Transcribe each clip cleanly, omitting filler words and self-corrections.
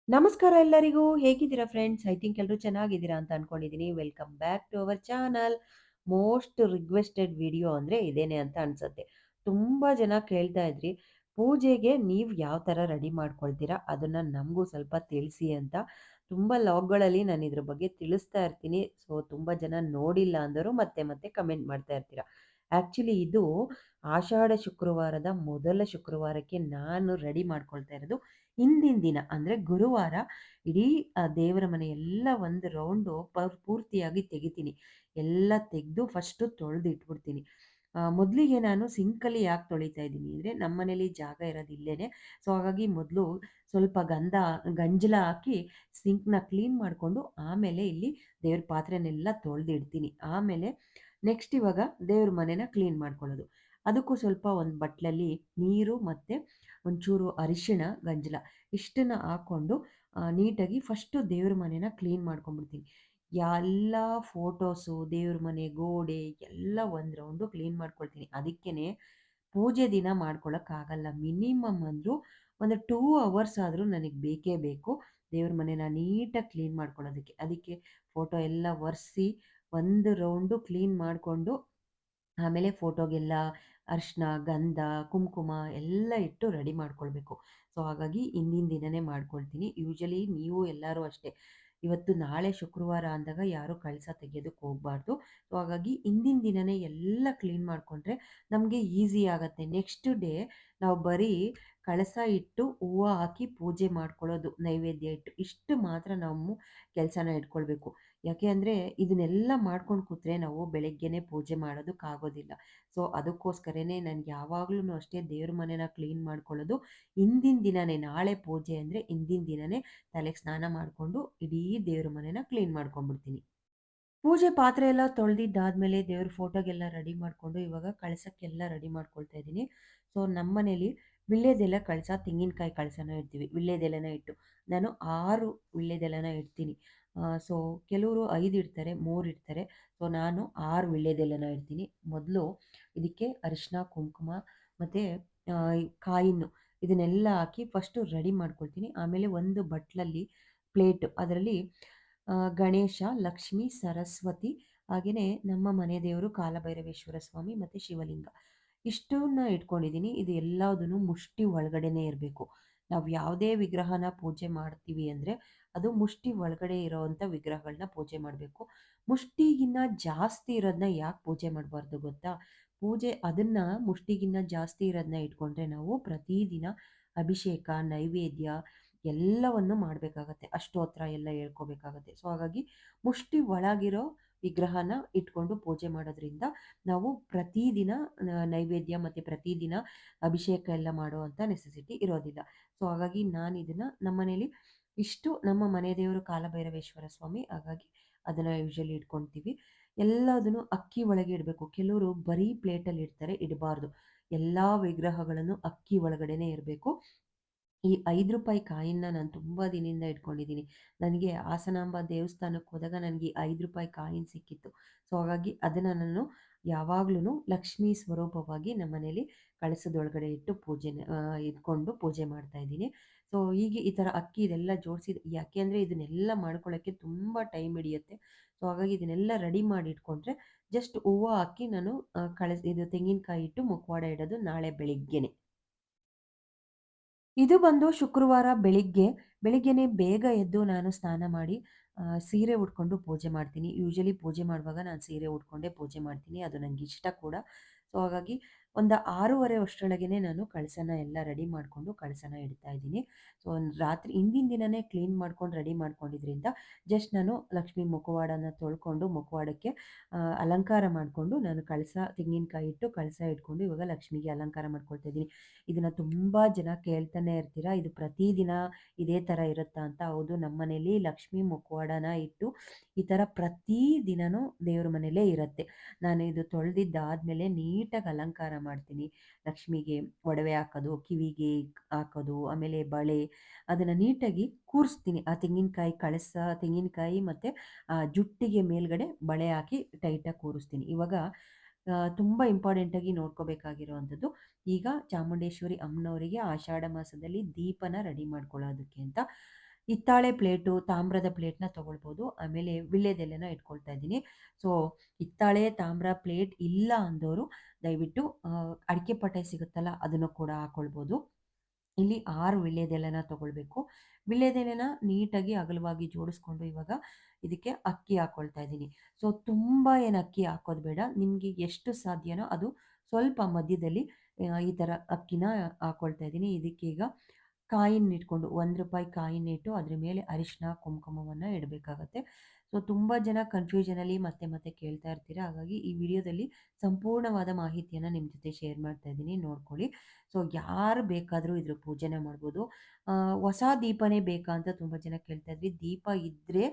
ನಮಸ್ಕಾರ ಎಲ್ಲರಿಗೂ. ಹೇಗಿದ್ದೀರಾ ಫ್ರೆಂಡ್ಸ್? ಐ ಥಿಂಕ್ ಎಲ್ಲರೂ ಚೆನ್ನಾಗಿದ್ದೀರಾ ಅಂತ ಅನ್ಕೊಂಡಿದ್ದೀನಿ. Welcome back to our channel. Most requested video ಅಂದರೆ ಇದೇನೆ ಅಂತ ಅನ್ಸುತ್ತೆ. ತುಂಬ ಜನ ಕೇಳ್ತಾ ಇದ್ರಿ, ಪೂಜೆಗೆ ನೀವು ಯಾವ ಥರ ರೆಡಿ ಮಾಡ್ಕೊಳ್ತೀರಾ? ಅದನ್ನು ನಮಗೂ ಸ್ವಲ್ಪ ತಿಳಿಸಿ ಅಂತ. ತುಂಬ ಲಾಗ್ಗಳಲ್ಲಿ ನಾನು ಇದ್ರ ಬಗ್ಗೆ ತಿಳಿಸ್ತಾ ಇರ್ತೀನಿ. ಸೊ ತುಂಬ ಜನ ನೋಡಿಲ್ಲ ಅಂದರು ಮತ್ತೆ ಮತ್ತೆ ಕಮೆಂಟ್ ಮಾಡ್ತಾ ಇರ್ತೀರಾ. ಆ್ಯಕ್ಚುಲಿ ಇದು ಆಷಾಢ ಶುಕ್ರವಾರದ ಮೊದಲ ಶುಕ್ರವಾರಕ್ಕೆ ನಾನು ರೆಡಿ ಮಾಡ್ಕೊಳ್ತಾ ಇರೋದು. ಹಿಂದಿನ ದಿನ ಅಂದರೆ ಗುರುವಾರ ಇಡೀ ದೇವರ ಮನೆ ಎಲ್ಲ ಒಂದು ರೌಂಡು ಪೂರ್ತಿಯಾಗಿ ತೆಗಿತೀನಿ. ಎಲ್ಲ ತೆಗೆದು ಫಸ್ಟು ತೊಳೆದು ಇಟ್ಬಿಡ್ತೀನಿ. ಮೊದಲಿಗೆ ನಾನು ಸಿಂಕಲ್ಲಿ ಯಾಕೆ ತೊಳಿತಾ ಇದ್ದೀನಿ ಅಂದರೆ ನಮ್ಮ ಮನೇಲಿ ಜಾಗ ಇರೋದು ಇಲ್ಲೇನೆ. ಸೊ ಹಾಗಾಗಿ ಮೊದಲು ಸ್ವಲ್ಪ ಗಂಜಲ ಹಾಕಿ ಸಿಂಕ್ನ ಕ್ಲೀನ್ ಮಾಡಿಕೊಂಡು ಆಮೇಲೆ ಇಲ್ಲಿ ದೇವ್ರ ಪಾತ್ರೆನೆಲ್ಲ ತೊಳೆದಿಡ್ತೀನಿ. ಆಮೇಲೆ ನೆಕ್ಸ್ಟ್ ಇವಾಗ ದೇವ್ರ ಮನೆನ ಕ್ಲೀನ್ ಮಾಡ್ಕೊಳ್ಳೋದು. ಅದಕ್ಕೂ ಸ್ವಲ್ಪ ಒಂದು ಬಟ್ಲಲ್ಲಿ ನೀರು ಮತ್ತು ಒಂಚೂರು ಅರಿಶಿಣ, ಗಂಜಲ ಇಷ್ಟನ್ನ ಹಾಕ್ಕೊಂಡು ನೀಟಾಗಿ ಫಸ್ಟು ದೇವ್ರ ಮನೆನ ಕ್ಲೀನ್ ಮಾಡ್ಕೊಂಡ್ಬಿಡ್ತೀನಿ. ಎಲ್ಲ ಫೋಟೋಸು, ದೇವ್ರ ಮನೆ ಗೋಡೆ ಎಲ್ಲ ಒಂದು ರೌಂಡು ಕ್ಲೀನ್ ಮಾಡ್ಕೊಳ್ತೀನಿ. ಅದಕ್ಕೇನೆ ಪೂಜೆ ದಿನ ಮಾಡ್ಕೊಳಕ್ಕಾಗಲ್ಲ. ಮಿನಿಮಮ್ ಅಂದರೂ ಒಂದು 2 ಅವರ್ಸ್ ಆದರೂ ನನಗೆ ಬೇಕೇ ಬೇಕು ದೇವ್ರ ಮನೆನ ನೀಟಾಗಿ ಕ್ಲೀನ್ ಮಾಡ್ಕೊಳ್ಳೋದಕ್ಕೆ. ಅದಕ್ಕೆ ಫೋಟೋ ಎಲ್ಲ ಒರೆಸಿ ಒಂದು ರೌಂಡು ಕ್ಲೀನ್ ಮಾಡಿಕೊಂಡು ಆಮೇಲೆ ಫೋಟೋಗೆಲ್ಲ ಅರಿಶಿನ, ಗಂಧ, ಕುಂಕುಮ ಎಲ್ಲ ಇಟ್ಟು ರೆಡಿ ಮಾಡ್ಕೊಳ್ಬೇಕು. ಸೊ ಹಾಗಾಗಿ ಹಿಂದಿನ ದಿನನೇ ಮಾಡ್ಕೊಳ್ತೀನಿ. ಯೂಶಲಿ ನೀವು ಎಲ್ಲರೂ ಅಷ್ಟೇ. ಇವತ್ತು ನಾಳೆ ಶುಕ್ರವಾರ ಅಂದಾಗ ಯಾರೂ ಕಳಸ ತೆಗೆಯೋದಕ್ಕೆ ಹೋಗಬಾರ್ದು. ಸೊ ಹಾಗಾಗಿ ಹಿಂದಿನ ದಿನನೇ ಎಲ್ಲ ಕ್ಲೀನ್ ಮಾಡಿಕೊಂಡ್ರೆ ನಮಗೆ ಈಸಿ ಆಗುತ್ತೆ. ನೆಕ್ಸ್ಟ್ ಡೇ ನಾವು ಬರೀ ಕಳಸ ಇಟ್ಟು ಹೂವು ಹಾಕಿ ಪೂಜೆ ಮಾಡ್ಕೊಳ್ಳೋದು, ನೈವೇದ್ಯ ಇಟ್ಟು ಇಷ್ಟು ಮಾತ್ರ ನಾವು ಕೆಲಸನ ಇಟ್ಕೊಳ್ಬೇಕು. ಯಾಕೆ ಅಂದರೆ ಇದನ್ನೆಲ್ಲ ಮಾಡ್ಕೊಂಡು ಕೂತ್ರೆ ನಾವು ಬೆಳಗ್ಗೆನೇ ಪೂಜೆ ಮಾಡೋದಕ್ಕಾಗೋದಿಲ್ಲ. ಸೊ ಅದಕ್ಕೋಸ್ಕರನೇ ನನಗೆ ಯಾವಾಗ್ಲೂ ಅಷ್ಟೇ ದೇವ್ರ ಮನೆನ ಕ್ಲೀನ್ ಮಾಡ್ಕೊಳ್ಳೋದು ಹಿಂದಿನ ದಿನನೇ. ನಾಳೆ ಪೂಜೆ ಅಂದರೆ ಹಿಂದಿನ ದಿನನೇ ತಲೆಗೆ ಸ್ನಾನ ಮಾಡಿಕೊಂಡು ಇಡೀ ದೇವ್ರ ಮನೆನ ಕ್ಲೀನ್ ಮಾಡ್ಕೊಂಡ್ಬಿಡ್ತೀನಿ. ಪೂಜೆ ಪಾತ್ರೆ ಎಲ್ಲ ತೊಳೆದಿದ್ದಾದ್ಮೇಲೆ ದೇವ್ರ ಫೋಟೋಗೆಲ್ಲ ರೆಡಿ ಮಾಡಿಕೊಂಡು ಇವಾಗ ಕಳಸಕ್ಕೆಲ್ಲ ರೆಡಿ ಮಾಡ್ಕೊಳ್ತಾ ಇದ್ದೀನಿ. ಸೊ ನಮ್ಮ ಮನೇಲಿ ವೀಳ್ಯದೆಲೆ ಕಳಸ, ತೆಂಗಿನಕಾಯಿ ಕಳಸನ ಇಡ್ತೀವಿ. ವೀಳ್ಯದೆಲೆನ ಇಟ್ಟು ನಾನು 6 ವೀಳ್ಯದೆಲೆನ ಇಡ್ತೀನಿ. ಸೊ ಕೆಲವರು 5 ಇಡ್ತಾರೆ, 3 ಇಡ್ತಾರೆ. ಸೊ ನಾನು 6 ವೀಳ್ಯದೆಲೆನ ಇಡ್ತೀನಿ. ಮೊದಲು ಇದಕ್ಕೆ ಅರಿಶಿನ, ಕುಂಕುಮ ಮತ್ತು ಕಾಯಿನ್ನು ಇದನ್ನೆಲ್ಲ ಹಾಕಿ ಫಸ್ಟು ರೆಡಿ ಮಾಡ್ಕೊಳ್ತೀನಿ. ಆಮೇಲೆ ಒಂದು ಬಟ್ಲಲ್ಲಿ ಪ್ಲೇಟು ಅದರಲ್ಲಿ ಗಣೇಶ, ಲಕ್ಷ್ಮಿ, ಸರಸ್ವತಿ ಹಾಗೆಯೇ ನಮ್ಮ ಮನೆ ದೇವರು ಕಾಲಭೈರವೇಶ್ವರ ಸ್ವಾಮಿ ಮತ್ತು ಶಿವಲಿಂಗ ಇಷ್ಟನ್ನ ಇಟ್ಕೊಂಡಿದ್ದೀನಿ. ಇದು ಎಲ್ಲದೂ ಮುಷ್ಟಿ ಒಳಗಡೆನೇ ಇರಬೇಕು. ನಾವು ಯಾವುದೇ ವಿಗ್ರಹನ ಪೂಜೆ ಮಾಡ್ತೀವಿ ಅಂದರೆ ಅದು ಮುಷ್ಟಿ ಒಳಗಡೆ ಇರೋವಂಥ ವಿಗ್ರಹಗಳನ್ನ ಪೂಜೆ ಮಾಡಬೇಕು. ಮುಷ್ಟಿಗಿನ್ನ ಜಾಸ್ತಿ ಇರೋದನ್ನ ಯಾಕೆ ಪೂಜೆ ಮಾಡಬಾರ್ದು ಗೊತ್ತಾ? ಪೂಜೆ ಅದನ್ನು ಮುಷ್ಟಿಗಿನ್ನ ಜಾಸ್ತಿ ಇರೋದನ್ನ ಇಟ್ಕೊಂಡ್ರೆ ನಾವು ಪ್ರತಿದಿನ ಅಭಿಷೇಕ, ನೈವೇದ್ಯ ಎಲ್ಲವನ್ನು ಮಾಡಬೇಕಾಗತ್ತೆ. ಅಷ್ಟೋತ್ರ ಎಲ್ಲ ಹೇಳ್ಕೋಬೇಕಾಗತ್ತೆ. ಸೊ ಹಾಗಾಗಿ ಮುಷ್ಟಿ ಒಳಗಿರೋ ವಿಗ್ರಹನ ಇಟ್ಕೊಂಡು ಪೂಜೆ ಮಾಡೋದ್ರಿಂದ ನಾವು ಪ್ರತಿದಿನ ನೈವೇದ್ಯ ಮತ್ತು ಪ್ರತಿದಿನ ಅಭಿಷೇಕ ಎಲ್ಲ ಮಾಡುವಂಥ ನೆಸೆಸಿಟಿ ಇರೋದಿಲ್ಲ. ಸೊ ಹಾಗಾಗಿ ನಾನು ಇದನ್ನು ನಮ್ಮ ಮನೇಲಿ ಇಷ್ಟು ನಮ್ಮ ಮನೆ ದೇವರು ಕಾಲಭೈರವೇಶ್ವರ ಸ್ವಾಮಿ, ಹಾಗಾಗಿ ಅದನ್ನು ಯೂಶಲಿ ಇಟ್ಕೊಳ್ತೀವಿ. ಎಲ್ಲದನ್ನು ಅಕ್ಕಿ ಒಳಗೆ ಇಡಬೇಕು. ಕೆಲವರು ಬರೀ ಪ್ಲೇಟಲ್ಲಿ ಇಡ್ತಾರೆ, ಇಡಬಾರ್ದು. ಎಲ್ಲ ವಿಗ್ರಹಗಳನ್ನು ಅಕ್ಕಿ ಒಳಗಡೆನೇ ಇರಬೇಕು. ಈ ₹5 ಕಾಯಿನ್ನ ನಾನು ತುಂಬ ದಿನದಿಂದ ಇಟ್ಕೊಂಡಿದ್ದೀನಿ. ನನಗೆ ಹಾಸನಾಂಬ ದೇವಸ್ಥಾನಕ್ಕೆ ಹೋದಾಗ ನನಗೆ ಈ ₹5 ಕಾಯಿನ್ ಸಿಕ್ಕಿತ್ತು. ಸೊ ಹಾಗಾಗಿ ಅದನ್ನು ನಾನು ಯಾವಾಗ್ಲೂ ಲಕ್ಷ್ಮೀ ಸ್ವರೂಪವಾಗಿ ನಮ್ಮ ಮನೇಲಿ ಕಳಸದೊಳಗಡೆ ಇಟ್ಟು ಇಟ್ಕೊಂಡು ಪೂಜೆ ಮಾಡ್ತಾ ಇದ್ದೀನಿ. ಸೊ ಹೀಗೆ ಈ ಥರ ಅಕ್ಕಿ ಇದೆಲ್ಲ ಜೋಡಿಸಿ, ಯಾಕೆ ಅಂದರೆ ಇದನ್ನೆಲ್ಲ ಮಾಡ್ಕೊಳ್ಳೋಕ್ಕೆ ತುಂಬ ಟೈಮ್ ಹಿಡಿಯುತ್ತೆ. ಸೊ ಹಾಗಾಗಿ ಇದನ್ನೆಲ್ಲ ರೆಡಿ ಮಾಡಿ ಇಟ್ಕೊಂಡ್ರೆ ಜಸ್ಟ್ ಹೂವು ಹಾಕಿ ನಾನು ಇದು ತೆಂಗಿನಕಾಯಿ ಇಟ್ಟು ಮುಖವಾಡ ಇಡೋದು ನಾಳೆ ಬೆಳಿಗ್ಗೆನೆ. ಇದು ಬಂದು ಶುಕ್ರವಾರ ಬೆಳಿಗ್ಗೆನೇ ಬೇಗ ಎದ್ದು ನಾನು ಸ್ನಾನ ಮಾಡಿ ಸೀರೆ ಉಟ್ಕೊಂಡು ಪೂಜೆ ಮಾಡ್ತೀನಿ. ಯೂಶಲಿ ಪೂಜೆ ಮಾಡುವಾಗ ನಾನು ಸೀರೆ ಉಟ್ಕೊಂಡೇ ಪೂಜೆ ಮಾಡ್ತೀನಿ. ಅದು ನನಗಿಷ್ಟ ಕೂಡ. ಸೊ ಹಾಗಾಗಿ ಒಂದು 6:30 ಅಷ್ಟರೊಳಗೇನೆ ನಾನು ಕಳಸನ ಎಲ್ಲ ರೆಡಿ ಮಾಡಿಕೊಂಡು ಕಳಸನ ಇಡ್ತಾ ಇದ್ದೀನಿ. ಸೊ ರಾತ್ರಿ ಹಿಂದಿನ ದಿನವೇ ಕ್ಲೀನ್ ಮಾಡ್ಕೊಂಡು ರೆಡಿ ಮಾಡ್ಕೊಂಡಿದ್ರಿಂದ ಜಸ್ಟ್ ನಾನು ಲಕ್ಷ್ಮೀ ಮುಖವಾಡನ ತೊಳ್ಕೊಂಡು ಮುಖವಾಡಕ್ಕೆ ಅಲಂಕಾರ ಮಾಡಿಕೊಂಡು ನಾನು ತೆಂಗಿನಕಾಯಿ ಇಟ್ಟು ಕಳಸ ಇಟ್ಕೊಂಡು ಇವಾಗ ಲಕ್ಷ್ಮಿಗೆ ಅಲಂಕಾರ ಮಾಡ್ಕೊಳ್ತಾ ಇದ್ದೀನಿ. ಇದನ್ನ ತುಂಬ ಜನ ಕೇಳ್ತಾನೆ ಇರ್ತೀರಾ, ಇದು ಪ್ರತಿದಿನ ಇದೇ ಥರ ಇರುತ್ತಾ ಅಂತ. ಹೌದು, ನಮ್ಮ ಮನೇಲಿ ಲಕ್ಷ್ಮೀ ಮುಖವಾಡನ ಇಟ್ಟು ಈ ಥರ ಪ್ರತಿ ದಿನನೂ ದೇವ್ರ ಮನೇಲೇ ಇರುತ್ತೆ. ನಾನು ಇದು ತೊಳೆದಿದ್ದಾದ್ಮೇಲೆ ನೀಟಾಗಿ ಅಲಂಕಾರ ಮಾಡ್ತೀನಿ. ಲಕ್ಷ್ಮಿಗೆ ಒಡವೆ ಹಾಕೋದು, ಕಿವಿಗೆ ಹಾಕೋದು, ಆಮೇಲೆ ಬಳೆ ಅದನ್ನು ನೀಟಾಗಿ ಕೂರಿಸ್ತೀನಿ. ಆ ತೆಂಗಿನಕಾಯಿ ಮತ್ತು ಜುಟ್ಟಿಗೆ ಮೇಲ್ಗಡೆ ಬಳೆ ಹಾಕಿ ಟೈಟಾಗಿ ಕೂರಿಸ್ತೀನಿ. ಇವಾಗ ತುಂಬ ಇಂಪಾರ್ಟೆಂಟಾಗಿ ನೋಡ್ಕೋಬೇಕಾಗಿರುವಂಥದ್ದು, ಈಗ ಚಾಮುಂಡೇಶ್ವರಿ ಅಮ್ಮನವರಿಗೆ ಆಷಾಢ ಮಾಸದಲ್ಲಿ ದೀಪನ ರೆಡಿ ಮಾಡ್ಕೊಳ್ಳೋದಕ್ಕೆ ಅಂತ ಹಿತ್ತಾಳೆ ಪ್ಲೇಟು, ತಾಮ್ರದ ಪ್ಲೇಟ್‌ನ ತಗೊಳ್ಬೋದು. ಆಮೇಲೆ ವೀಳ್ಯದೆಲೆನ ಇಟ್ಕೊಳ್ತಾ ಇದ್ದೀನಿ. ಸೊ, ಹಿತ್ತಾಳೆ, ತಾಮ್ರ ಪ್ಲೇಟ್ ಇಲ್ಲ ಅಂದೋರು ದಯವಿಟ್ಟು ಅಡಿಕೆ ಪಟ್ಟೆ ಸಿಗುತ್ತಲ್ಲ ಅದನ್ನು ಕೂಡ ಹಾಕೊಳ್ಬೋದು. ಇಲ್ಲಿ 6 ವೀಳ್ಯದೆಲೆನ ತಗೊಳ್ಬೇಕು. ವೀಳ್ಯದೆಲೆನ ನೀಟಾಗಿ ಅಗಲವಾಗಿ ಜೋಡಿಸ್ಕೊಂಡು ಇವಾಗ ಇದಕ್ಕೆ ಅಕ್ಕಿ ಹಾಕೊಳ್ತಾ ಇದ್ದೀನಿ. ಸೊ, ತುಂಬ ಏನು ಅಕ್ಕಿ ಹಾಕೋದು ಬೇಡ. ನಿಮಗೆ ಎಷ್ಟು ಸಾಧ್ಯನೋ ಅದು ಸ್ವಲ್ಪ ಮಧ್ಯದಲ್ಲಿ ಈ ಥರ ಅಕ್ಕಿನ ಹಾಕೊಳ್ತಾ ಇದ್ದೀನಿ. ಇದಕ್ಕೀಗ ಕಾಯಿನ್ನಿಟ್ಕೊಂಡು ₹1 ಕಾಯಿನ್ನಿಟ್ಟು ಅದ್ರ ಮೇಲೆ ಅರಿಶಿನ, ಕುಂಕುಮವನ್ನ ಇಡಬೇಕಾಗತ್ತೆ. ಸೊ, ತುಂಬ ಜನ ಕನ್‌ಫ್ಯೂಷನಲ್ಲಿ ಮತ್ತೆ ಮತ್ತೆ ಕೇಳ್ತಾ ಇರ್ತೀರಾ. ಹಾಗಾಗಿ ಈ ವಿಡಿಯೋದಲ್ಲಿ ಸಂಪೂರ್ಣವಾದ ಮಾಹಿತಿಯನ್ನ ನಿಮ್ಮ ಜೊತೆ ಶೇರ್ ಮಾಡ್ತಾ ಇದ್ದೀನಿ ನೋಡ್ಕೊಳ್ಳಿ. ಸೊ, ಯಾರು ಬೇಕಾದರೂ ಇದ್ರ ಪೂಜೆನ ಮಾಡ್ಬೋದು. ಹೊಸ ದೀಪನೇ ಬೇಕಾ ಅಂತ ತುಂಬ ಜನ ಕೇಳ್ತಾ ಇದ್ರಿ. ದೀಪ ಇದ್ರೆ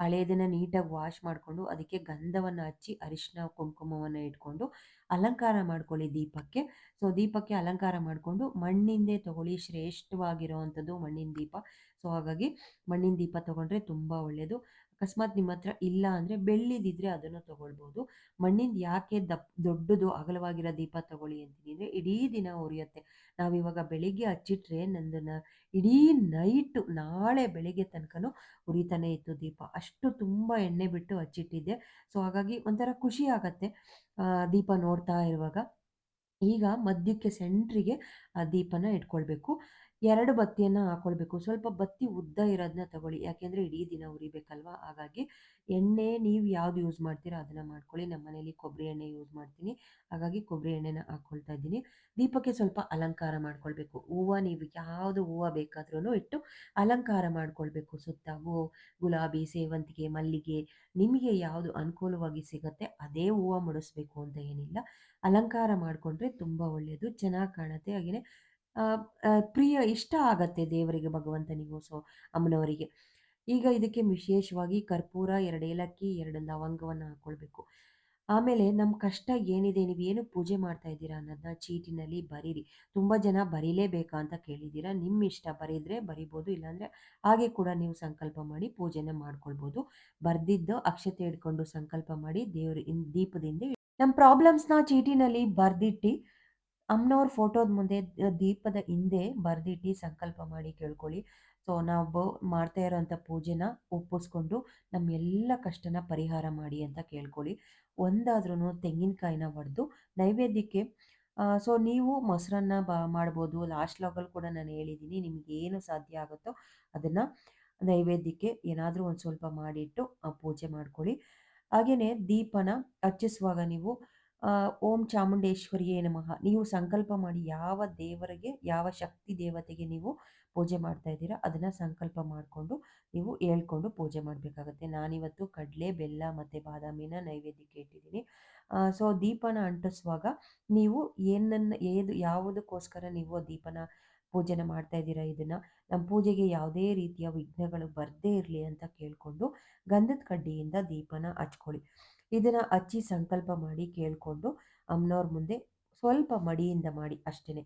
ಹಳೇದನ್ನ ನೀಟಾಗಿ ವಾಶ್ ಮಾಡ್ಕೊಂಡು ಅದಕ್ಕೆ ಗಂಧವನ್ನ ಹಚ್ಚಿ ಅರಿಶಿನ, ಕುಂಕುಮವನ್ನ ಇಟ್ಕೊಂಡು ಅಲಂಕಾರ ಮಾಡ್ಕೊಳ್ಳಿ ದೀಪಕ್ಕೆ. ಸೊ, ದೀಪಕ್ಕೆ ಅಲಂಕಾರ ಮಾಡಿಕೊಂಡು ಮಣ್ಣಿಂದೇ ತಗೊಳ್ಳಿ, ಶ್ರೇಷ್ಠವಾಗಿರುವಂಥದ್ದು ಮಣ್ಣಿನ ದೀಪ. ಸೊ, ಹಾಗಾಗಿ ಮಣ್ಣಿನ ದೀಪ ತಗೊಂಡ್ರೆ ತುಂಬ ಒಳ್ಳೆಯದು. ಅಕಸ್ಮಾತ್ ನಿಮ್ಮ ಹತ್ರ ಇಲ್ಲ ಅಂದರೆ ಬೆಳ್ಳಿದಿದ್ರೆ ಅದನ್ನು ತಗೊಳ್ಬೋದು. ಮಣ್ಣಿಂದು ಯಾಕೆ ದೊಡ್ಡದು ಅಗಲವಾಗಿರೋ ದೀಪ ತಗೊಳ್ಳಿ ಅಂತೀನಿ ಅಂದರೆ ಇಡೀ ದಿನ ಉರಿಯುತ್ತೆ. ನಾವಿವಾಗ ಬೆಳಿಗ್ಗೆ ಹಚ್ಚಿಟ್ರೆ ನಂದನ್ನ ಇಡೀ ನೈಟು ನಾಳೆ ಬೆಳಿಗ್ಗೆ ತನಕನೂ ಉರಿತಾನೆ ಇತ್ತು ದೀಪ. ಅಷ್ಟು ತುಂಬ ಎಣ್ಣೆ ಬಿಟ್ಟು ಹಚ್ಚಿಟ್ಟಿದ್ದೆ. ಸೊ, ಹಾಗಾಗಿ ಒಂಥರ ಖುಷಿ ಆಗತ್ತೆ ದೀಪ ನೋಡ್ತಾ ಇರುವಾಗ. ಈಗ ಮಧ್ಯಕ್ಕೆ ಸೆಂಟ್ರಿಗೆ ಆ ದೀಪನ ಇಟ್ಕೊಳ್ಬೇಕು. 2 ಬತ್ತಿಯನ್ನ ಹಾಕೊಳ್ಬೇಕು. ಸ್ವಲ್ಪ ಬತ್ತಿ ಉದ್ದ ಇರೋದನ್ನ ತಗೊಳ್ಳಿ. ಯಾಕೆಂದ್ರೆ ಇಡೀ ದಿನ ಉರಿಬೇಕಲ್ವಾ? ಹಾಗಾಗಿ ಎಣ್ಣೆ ನೀವು ಯಾವ್ದು ಯೂಸ್ ಮಾಡ್ತೀರಾ ಅದನ್ನ ಮಾಡ್ಕೊಳ್ಳಿ. ನಮ್ಮ ಮನೇಲಿ ಕೊಬ್ಬರಿ ಎಣ್ಣೆ ಯೂಸ್ ಮಾಡ್ತೀನಿ. ಹಾಗಾಗಿ ಕೊಬ್ಬರಿ ಎಣ್ಣೆನ ಹಾಕ್ಕೊಳ್ತಾ ಇದ್ದೀನಿ. ದೀಪಕ್ಕೆ ಸ್ವಲ್ಪ ಅಲಂಕಾರ ಮಾಡ್ಕೊಳ್ಬೇಕು. ನೀವು ಯಾವ್ದು ಹೂವ ಬೇಕಾದ್ರೂನು ಇಟ್ಟು ಅಲಂಕಾರ ಮಾಡ್ಕೊಳ್ಬೇಕು. ಸುತ್ತ ಗುಲಾಬಿ, ಸೇವಂತಿಗೆ, ಮಲ್ಲಿಗೆ ನಿಮಗೆ ಯಾವುದು ಅನುಕೂಲವಾಗಿ ಸಿಗತ್ತೆ ಅದೇ ಹೂವ ಮುಡಿಸ್ಬೇಕು ಅಂತ ಏನಿಲ್ಲ. ಅಲಂಕಾರ ಮಾಡಿಕೊಂಡ್ರೆ ತುಂಬ ಒಳ್ಳೆಯದು. ಚೆನ್ನಾಗಿ ಕಾಣುತ್ತೆ. ಹಾಗೇನೆ ಆ, ಇಷ್ಟ ಆಗತ್ತೆ ದೇವರಿಗೆ, ಭಗವಂತನಿಗೂ, ಸೊ ಅಮ್ಮನವರಿಗೆ. ಈಗ ಇದಕ್ಕೆ ವಿಶೇಷವಾಗಿ ಕರ್ಪೂರ, 2 ಏಲಕ್ಕಿ, 2 ಲವಂಗವನ್ನ ಹಾಕೊಳ್ಬೇಕು. ಆಮೇಲೆ ನಮ್ಮ ಕಷ್ಟ ಏನಿದೆ, ನೀವೇನು ಪೂಜೆ ಮಾಡ್ತಾ ಇದ್ದೀರಾ ಅನ್ನೋದನ್ನ ಚೀಟಿನಲ್ಲಿ ಬರೀರಿ. ತುಂಬ ಜನ ಬರೀಲೇಬೇಕಾ ಅಂತ ಕೇಳಿದ್ದೀರಾ. ನಿಮ್ಮ ಇಷ್ಟ, ಬರೆದ್ರೆ ಬರಿಬೋದು, ಇಲ್ಲಾಂದ್ರೆ ಹಾಗೆ ಕೂಡ ನೀವು ಸಂಕಲ್ಪ ಮಾಡಿ ಪೂಜೆನ ಮಾಡ್ಕೊಳ್ಬೋದು. ಬರ್ದಿದ್ದು ಅಕ್ಷತೆ ಹಿಡ್ಕೊಂಡು ಸಂಕಲ್ಪ ಮಾಡಿ ದೇವ್ರ ದೀಪದಿಂದ ನಮ್ಮ ಪ್ರಾಬ್ಲಮ್ಸ್‌ನ ಚೀಟಿನಲ್ಲಿ ಬರ್ದಿಟ್ಟು ಅಮ್ಮನವ್ರ ಫೋಟೋದ ಮುಂದೆ ದೀಪದ ಹಿಂದೆ ಬರ್ದಿಟ್ಟು ಸಂಕಲ್ಪ ಮಾಡಿ ಕೇಳ್ಕೊಳ್ಳಿ. ಸೊ, ನಾವು ಮಾಡ್ತಾ ಇರೋಂಥ ಪೂಜೆನ ಒಪ್ಪಿಸ್ಕೊಂಡು ನಮ್ಮ ಎಲ್ಲ ಕಷ್ಟನ ಪರಿಹಾರ ಮಾಡಿ ಅಂತ ಕೇಳ್ಕೊಳ್ಳಿ. ಒಂದಾದ್ರೂ ತೆಂಗಿನಕಾಯಿನ ಒಡೆದು ನೈವೇದ್ಯಕ್ಕೆ ಸೊ, ನೀವು ಮೊಸರನ್ನ ಮಾಡ್ಬೋದು. ಲಾಸ್ಟ್ ಲಾಗಲ್ಲಿ ಕೂಡ ನಾನು ಹೇಳಿದ್ದೀನಿ. ನಿಮಗೇನು ಸಾಧ್ಯ ಆಗುತ್ತೋ ಅದನ್ನು ನೈವೇದ್ಯಕ್ಕೆ ಏನಾದರೂ ಒಂದು ಸ್ವಲ್ಪ ಮಾಡಿಟ್ಟು ಪೂಜೆ ಮಾಡ್ಕೊಳ್ಳಿ. ಹಾಗೇನೆ ದೀಪನ ಹಚ್ಚಿಸುವಾಗ ನೀವು ಓಂ ಚಾಮುಂಡೇಶ್ವರಿಯೇ ನಮಃ ನೀವು ಸಂಕಲ್ಪ ಮಾಡಿ ಯಾವ ದೇವರಿಗೆ, ಯಾವ ಶಕ್ತಿ ದೇವತೆಗೆ ನೀವು ಪೂಜೆ ಮಾಡ್ತಾ ಇದ್ದೀರಾ ಅದನ್ನ ಸಂಕಲ್ಪ ಮಾಡಿಕೊಂಡು ನೀವು ಹೇಳ್ಕೊಂಡು ಪೂಜೆ ಮಾಡಬೇಕಾಗತ್ತೆ. ನಾನಿವತ್ತು ಕಡಲೆ, ಬೆಲ್ಲ ಮತ್ತು ಬಾದಾಮಿನ ನೈವೇದ್ಯಕ್ಕೆ ಇಟ್ಟಿದ್ದೀನಿ. ಸೊ, ದೀಪನ ಅಂಟಿಸುವಾಗ ನೀವು ಯಾವುದಕ್ಕೋಸ್ಕರ ನೀವು ದೀಪನ ಪೂಜೆನ ಮಾಡ್ತಾ ಇದ್ದೀರಾ, ಇದನ್ನ ನಮ್ಮ ಪೂಜೆಗೆ ಯಾವುದೇ ರೀತಿಯ ವಿಘ್ನಗಳು ಬರದೇ ಇರಲಿ ಅಂತ ಕೇಳಿಕೊಂಡು ಗಂಧದ ಕಡ್ಡಿಯಿಂದ ದೀಪನ ಹಚ್ಕೊಳ್ಳಿ. ಇದನ್ನ ಹಚ್ಚಿ ಸಂಕಲ್ಪ ಮಾಡಿ ಕೇಳಿಕೊಂಡು ಅಮ್ಮನವ್ರ ಮುಂದೆ ಸ್ವಲ್ಪ ಮಡಿಯಿಂದ ಮಾಡಿ ಅಷ್ಟೇ.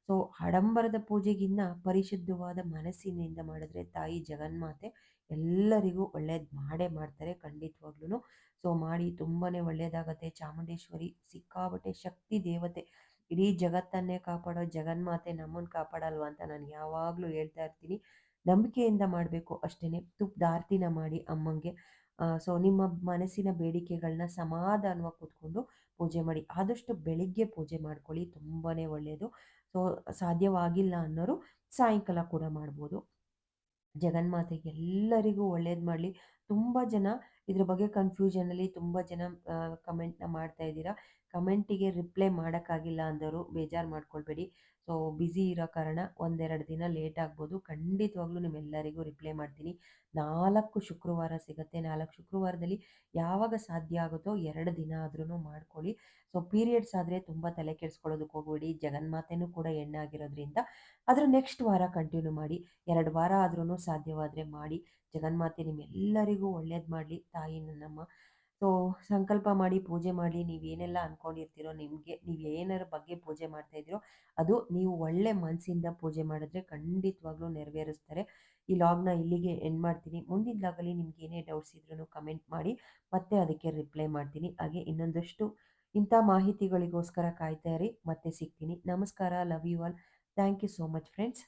ಸೊ, ಆಡಂಬರದ ಪೂಜೆಗಿನ್ನ ಪರಿಶುದ್ಧವಾದ ಮನಸ್ಸಿನಿಂದ ಮಾಡಿದ್ರೆ ತಾಯಿ ಜಗನ್ಮಾತೆ ಎಲ್ಲರಿಗೂ ಒಳ್ಳೇದು ಮಾಡೇ ಮಾಡ್ತಾರೆ ಖಂಡಿತವಾಗ್ಲೂ. ಸೊ, ಮಾಡಿ ತುಂಬಾ ಒಳ್ಳೆಯದಾಗತ್ತೆ. ಚಾಮುಂಡೇಶ್ವರಿ ಸಿಕ್ಕಾಪಟ್ಟೆ ಶಕ್ತಿ ದೇವತೆ. ಇಡೀ ಜಗತ್ತನ್ನೇ ಕಾಪಾಡೋ ಜಗನ್ಮಾತೆ ನಮ್ಮನ್ನು ಕಾಪಾಡಲ್ವಾ ಅಂತ ನಾನು ಯಾವಾಗಲೂ ಹೇಳ್ತಾ ಇರ್ತೀನಿ. ನಂಬಿಕೆಯಿಂದ ಮಾಡಬೇಕು ಅಷ್ಟೇ. ತುಪ್ಪದ ಆರತಿನ ಮಾಡಿ ಅಮ್ಮಂಗೆ. ಸೊ, ನಿಮ್ಮ ಮನಸ್ಸಿನ ಬೇಡಿಕೆಗಳನ್ನ ಸಮಾಧಾನವಾಗಿ ಕೂತ್ಕೊಂಡು ಪೂಜೆ ಮಾಡಿ. ಆದಷ್ಟು ಬೆಳಿಗ್ಗೆ ಪೂಜೆ ಮಾಡ್ಕೊಳ್ಳಿ, ತುಂಬಾ ಒಳ್ಳೆಯದು. ಸೊ, ಸಾಧ್ಯವಾಗಿಲ್ಲ ಅನ್ನೋರು ಸಾಯಂಕಾಲ ಕೂಡ ಮಾಡ್ಬೋದು. ಜಗನ್ಮಾತೆ ಎಲ್ಲರಿಗೂ ಒಳ್ಳೇದು ಮಾಡಲಿ. ತುಂಬ ಜನ ಇದ್ರ ಬಗ್ಗೆ ಕನ್ಫ್ಯೂಷನಲ್ಲಿ ತುಂಬ ಜನ ಕಮೆಂಟ್ನ ಮಾಡ್ತಾ ಇದ್ದೀರಾ. ಕಮೆಂಟಿಗೆ ರಿಪ್ಲೈ ಮಾಡೋಕ್ಕಾಗಿಲ್ಲ ಅಂದವರು ಬೇಜಾರು ಮಾಡ್ಕೊಳ್ಬೇಡಿ. ಸೊ, ಬ್ಯುಸಿ ಇರೋ ಕಾರಣ ಒಂದೆರಡು ದಿನ ಲೇಟ್ ಆಗ್ಬೋದು. ಖಂಡಿತವಾಗ್ಲೂ ನಿಮ್ಮೆಲ್ಲರಿಗೂ ರಿಪ್ಲೈ ಮಾಡ್ತೀನಿ. 4 ಶುಕ್ರವಾರ ಸಿಗುತ್ತೆ. 4 ಶುಕ್ರವಾರದಲ್ಲಿ ಯಾವಾಗ ಸಾಧ್ಯ ಆಗುತ್ತೋ 2 ದಿನ ಆದ್ರೂ ಮಾಡ್ಕೊಳ್ಳಿ. ಸೊ, ಪೀರಿಯಡ್ಸ್ ಆದರೆ ತುಂಬ ತಲೆ ಕೆಡಿಸ್ಕೊಳ್ಳೋದಕ್ಕೆ ಹೋಗಬೇಡಿ. ಜಗನ್ಮಾತೆನೂ ಕೂಡ ಹೆಣ್ಣಾಗಿರೋದ್ರಿಂದ ಅದರ ನೆಕ್ಸ್ಟ್ ವಾರ ಕಂಟಿನ್ಯೂ ಮಾಡಿ. 2 ವಾರ ಆದ್ರೂ ಸಾಧ್ಯವಾದರೆ ಮಾಡಿ. ಜಗನ್ಮಾತೆ ನಿಮ್ಮೆಲ್ಲರಿಗೂ ಒಳ್ಳೇದು ಮಾಡಲಿ ತಾಯಿ ನನ್ನಮ್ಮ. ಸೊ, ಸಂಕಲ್ಪ ಮಾಡಿ ಪೂಜೆ ಮಾಡಿ. ನೀವೇನೆಲ್ಲ ಅಂದ್ಕೊಂಡಿರ್ತೀರೋ, ನಿಮಗೆ ನೀವು ಏನರ ಬಗ್ಗೆ ಪೂಜೆ ಮಾಡ್ತಾ ಇದ್ದೀರೋ ಅದು ನೀವು ಒಳ್ಳೆ ಮನಸ್ಸಿಂದ ಪೂಜೆ ಮಾಡಿದ್ರೆ ಖಂಡಿತವಾಗ್ಲೂ ನೆರವೇರಿಸ್ತಾರೆ. ಈ ಲಾಗ್ನ ಇಲ್ಲಿಗೆ ಎಂಡ್ ಮಾಡ್ತೀನಿ. ಮುಂದಿನ ಲಾಗಲ್ಲಿ ನಿಮ್ಗೆ ಏನೇ ಡೌಟ್ಸ್ ಇದ್ರೂ ಕಮೆಂಟ್ ಮಾಡಿ, ಮತ್ತೆ ಅದಕ್ಕೆ ರಿಪ್ಲೈ ಮಾಡ್ತೀನಿ. ಹಾಗೆ ಇನ್ನೊಂದಷ್ಟು ಇಂಥ ಮಾಹಿತಿಗಳಿಗೋಸ್ಕರ ಕಾಯ್ತಾ ಇರಿ. ಮತ್ತೆ ಸಿಗ್ತೀನಿ. ನಮಸ್ಕಾರ. Love you all. Thank you so much friends.